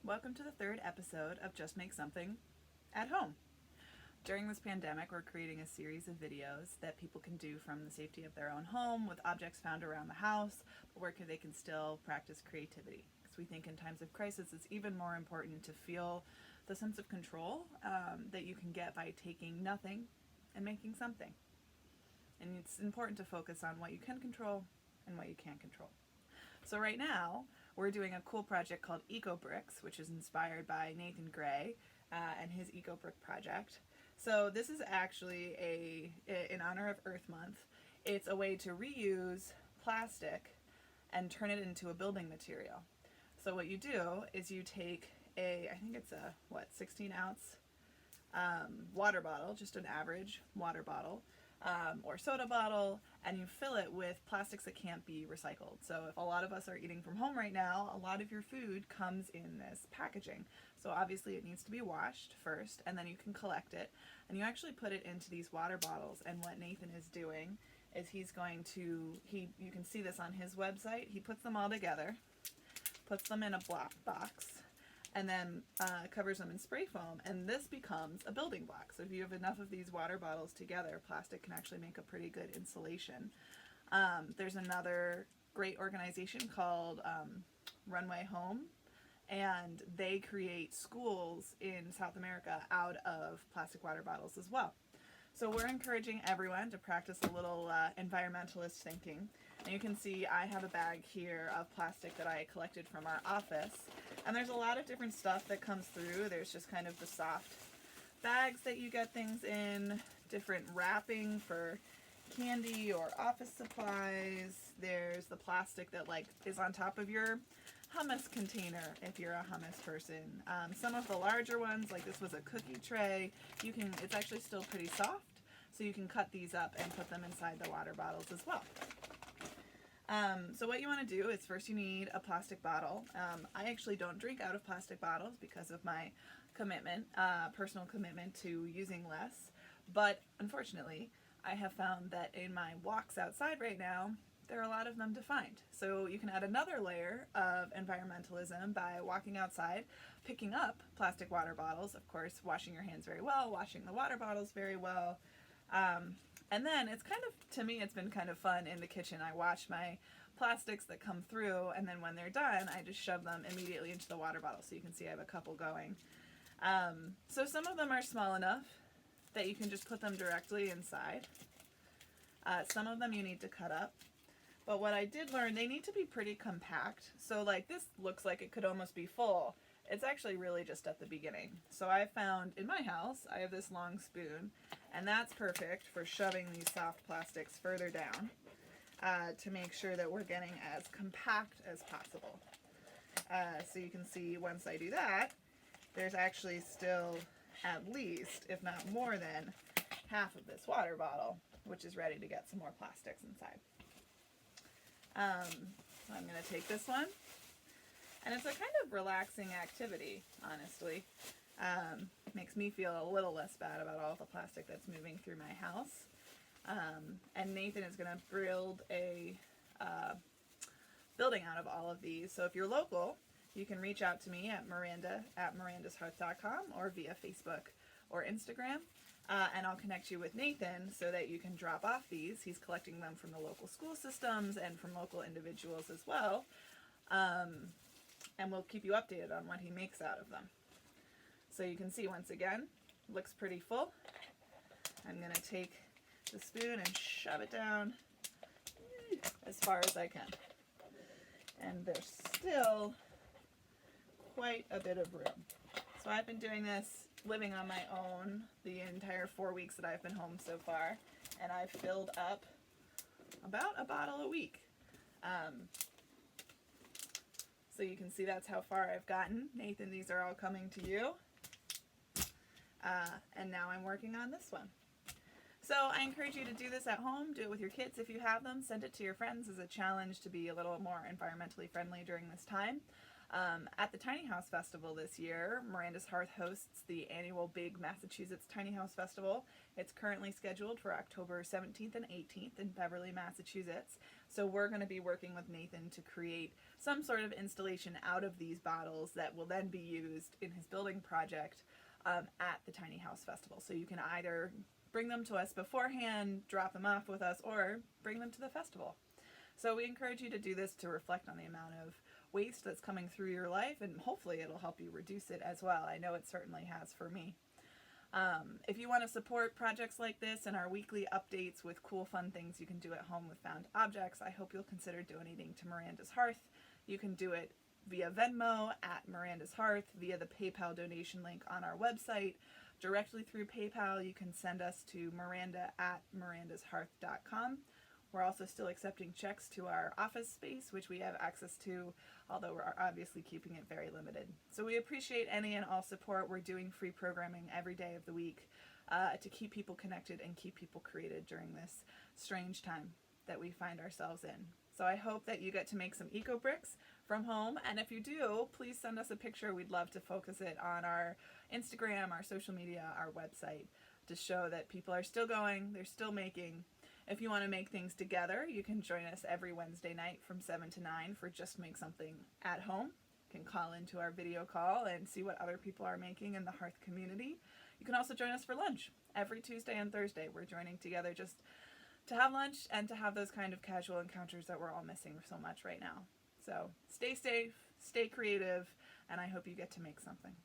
Welcome to the third episode of Just Make Something at Home. During this pandemic, we're creating a series of videos that people can do from the safety of their own home with objects found around the house, but where they can still practice creativity. Because we think in times of crisis, it's even more important to feel the sense of control that you can get by taking nothing and making something. And it's important to focus on what you can control and what you can't control. So right now, we're doing a cool project called EcoBricks, which is inspired by Nathan Gray and his EcoBrick project. So this is actually in honor of Earth Month. It's a way to reuse plastic and turn it into a building material. So what you do is you take I think it's a 16-ounce water bottle, just an average water bottle, or soda bottle, and you fill it with plastics that can't be recycled. So if a lot of us are eating from home right now, a lot of your food comes in this packaging. So obviously it needs to be washed first, and then you can collect it, and you actually put it into these water bottles. And what Nathan is doing is he's going to, you can see this on his website, he puts them all together, puts them in a block box, and then covers them in spray foam, and this becomes a building block. So if you have enough of these water bottles together, plastic can actually make a pretty good insulation. There's another great organization called Runway Home, and they create schools in South America out of plastic water bottles as well. So we're encouraging everyone to practice a little environmentalist thinking. And you can see I have a bag here of plastic that I collected from our office. And there's a lot of different stuff that comes through. There's just kind of the soft bags that you get things in, different wrapping for candy or office supplies. There's the plastic that is on top of your hummus container if you're a hummus person. Some of the larger ones, like this was a cookie tray, it's actually still pretty soft, so you can cut these up and put them inside the water bottles as well. So what you want to do is first you need a plastic bottle. I actually don't drink out of plastic bottles because of my commitment, personal commitment to using less, but unfortunately I have found that in my walks outside right now, there are a lot of them to find. So you can add another layer of environmentalism by walking outside, picking up plastic water bottles, of course, washing your hands very well, washing the water bottles very well. And then to me, it's been kind of fun in the kitchen. I wash my plastics that come through, and then when they're done, I just shove them immediately into the water bottle. So you can see I have a couple going. So some of them are small enough that you can just put them directly inside. Some of them you need to cut up. But what I did learn, they need to be pretty compact. So this looks like it could almost be full. It's actually really just at the beginning. So I found in my house, I have this long spoon, and that's perfect for shoving these soft plastics further down to make sure that we're getting as compact as possible. So you can see once I do that, there's actually still at least, if not more than, half of this water bottle, which is ready to get some more plastics inside. So I'm going to take this one, and it's a kind of relaxing activity, honestly. Makes me feel a little less bad about all the plastic that's moving through my house. And Nathan is going to build a building out of all of these. So if you're local, you can reach out to me at mirandashearth.com or via Facebook or Instagram. And I'll connect you with Nathan so that you can drop off these. He's collecting them from the local school systems and from local individuals as well. And we'll keep you updated on what he makes out of them. So you can see, once again, looks pretty full. I'm going to take the spoon and shove it down as far as I can. And there's still quite a bit of room. So I've been doing this, living on my own, the entire 4 weeks that I've been home so far, and I've filled up about a bottle a week. So you can see that's how far I've gotten. Nathan, these are all coming to you. And now I'm working on this one. So I encourage you to do this at home. Do it with your kids if you have them. Send it to your friends as a challenge to be a little more environmentally friendly during this time. At the Tiny House Festival this year, Miranda's Hearth hosts the annual Big Massachusetts Tiny House Festival. It's currently scheduled for October 17th and 18th in Beverly, Massachusetts. So we're going to be working with Nathan to create some sort of installation out of these bottles that will then be used in his building project at the Tiny House Festival. So you can either bring them to us beforehand, drop them off with us, or bring them to the festival. So we encourage you to do this to reflect on the amount of waste that's coming through your life, and hopefully it'll help you reduce it as well. I know it certainly has for me. If you want to support projects like this and our weekly updates with cool fun things you can do at home with found objects, I hope you'll consider donating to Miranda's Hearth. You can do it via Venmo at Miranda's Hearth, via the PayPal donation link on our website. Directly through PayPal, you can send us to miranda@mirandashearth.com. We're also still accepting checks to our office space, which we have access to, although we're obviously keeping it very limited. So we appreciate any and all support. We're doing free programming every day of the week to keep people connected and keep people creative during this strange time that we find ourselves in. So I hope that you get to make some EcoBricks from home, and if you do, please send us a picture. We'd love to focus it on our Instagram, our social media, our website, to show that people are still going, they're still making. If you want to make things together, you can join us every Wednesday night from 7 to 9 for Just Make Something at Home. You can call into our video call and see what other people are making in the Hearth community. You can also join us for lunch every Tuesday and Thursday. We're joining together just to have lunch and to have those kind of casual encounters that we're all missing so much right now. So stay safe, stay creative, and I hope you get to make something.